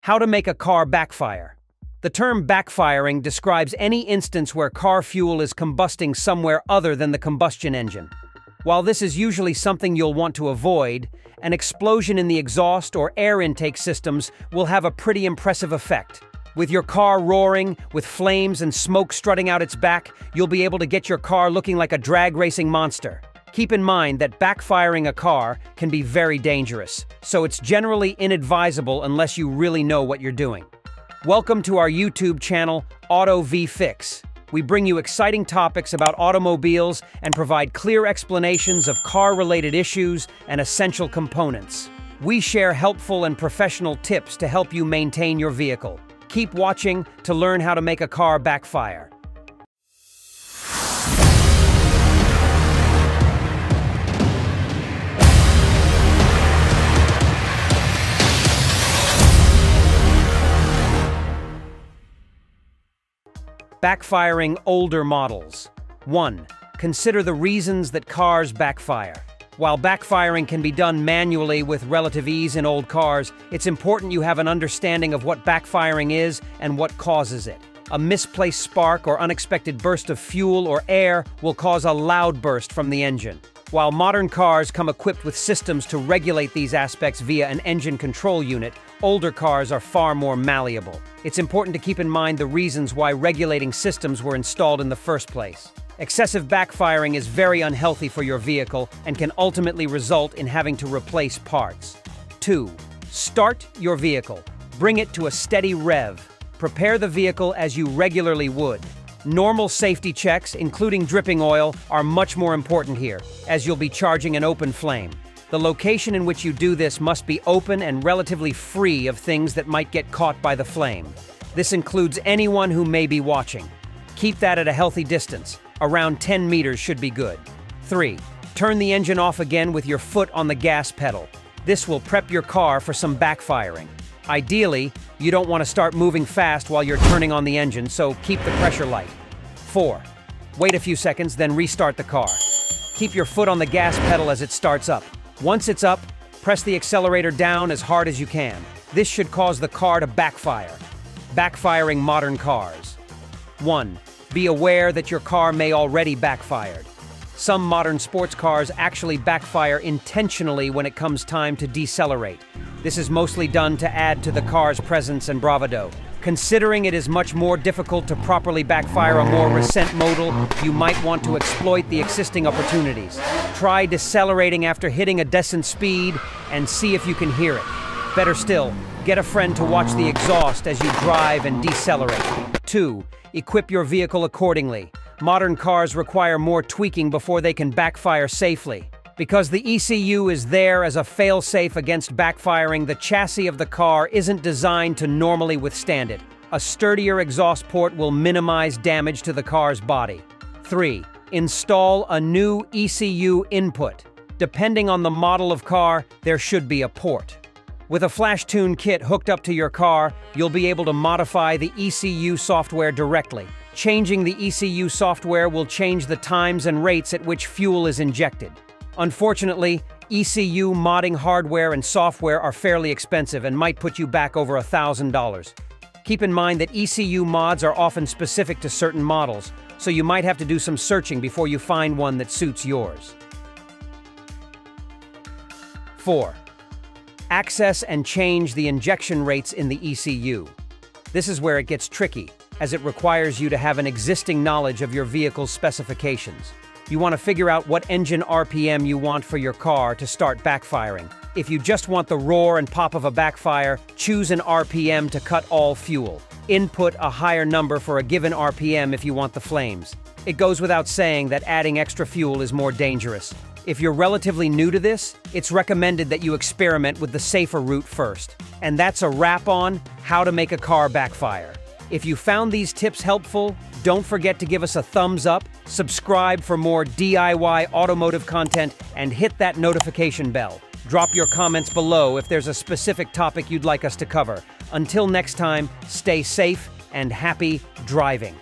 How to make a car backfire. The term backfiring describes any instance where car fuel is combusting somewhere other than the combustion engine. While this is usually something you'll want to avoid, an explosion in the exhaust or air intake systems will have a pretty impressive effect. With your car roaring, with flames and smoke strutting out its back, you'll be able to get your car looking like a drag racing monster. Keep in mind that backfiring a car can be very dangerous, so it's generally inadvisable unless you really know what you're doing. Welcome to our YouTube channel, Auto V-Fix. We bring you exciting topics about automobiles and provide clear explanations of car-related issues and essential components. We share helpful and professional tips to help you maintain your vehicle. Keep watching to learn how to make a car backfire. Backfiring older models. 1. Consider the reasons that cars backfire. While backfiring can be done manually with relative ease in old cars, it's important you have an understanding of what backfiring is and what causes it. A misplaced spark or unexpected burst of fuel or air will cause a loud burst from the engine. While modern cars come equipped with systems to regulate these aspects via an engine control unit, older cars are far more malleable. It's important to keep in mind the reasons why regulating systems were installed in the first place. Excessive backfiring is very unhealthy for your vehicle and can ultimately result in having to replace parts. 2. Start your vehicle. Bring it to a steady rev. Prepare the vehicle as you regularly would. Normal safety checks, including dripping oil, are much more important here, as you'll be charging an open flame. The location in which you do this must be open and relatively free of things that might get caught by the flame. This includes anyone who may be watching. Keep that at a healthy distance. Around 10 meters should be good. 3. Turn the engine off again with your foot on the gas pedal. This will prep your car for some backfiring. Ideally, you don't want to start moving fast while you're turning on the engine, so keep the pressure light. 4. Wait a few seconds, then restart the car. Keep your foot on the gas pedal as it starts up. Once it's up, press the accelerator down as hard as you can. This should cause the car to backfire. Backfiring modern cars. 1. Be aware that your car may already backfired. Some modern sports cars actually backfire intentionally when it comes time to decelerate. This is mostly done to add to the car's presence and bravado. Considering it is much more difficult to properly backfire a more recent model, you might want to exploit the existing opportunities. Try decelerating after hitting a decent speed and see if you can hear it. Better still, get a friend to watch the exhaust as you drive and decelerate. 2. Equip your vehicle accordingly. Modern cars require more tweaking before they can backfire safely. Because the ECU is there as a fail-safe against backfiring, the chassis of the car isn't designed to normally withstand it. A sturdier exhaust port will minimize damage to the car's body. 3. Install a new ECU input. Depending on the model of car, there should be a port. With a flash tune kit hooked up to your car, you'll be able to modify the ECU software directly. Changing the ECU software will change the times and rates at which fuel is injected. Unfortunately, ECU modding hardware and software are fairly expensive and might put you back over $1,000. Keep in mind that ECU mods are often specific to certain models, so you might have to do some searching before you find one that suits yours. 4. Access and change the injection rates in the ECU. This is where it gets tricky, as it requires you to have an existing knowledge of your vehicle's specifications. You want to figure out what engine RPM you want for your car to start backfiring. If you just want the roar and pop of a backfire, choose an RPM to cut all fuel. Input a higher number for a given RPM if you want the flames. It goes without saying that adding extra fuel is more dangerous. If you're relatively new to this, it's recommended that you experiment with the safer route first. And that's a wrap on how to make a car backfire. If you found these tips helpful, don't forget to give us a thumbs up, subscribe for more DIY automotive content, and hit that notification bell. Drop your comments below if there's a specific topic you'd like us to cover. Until next time, stay safe and happy driving.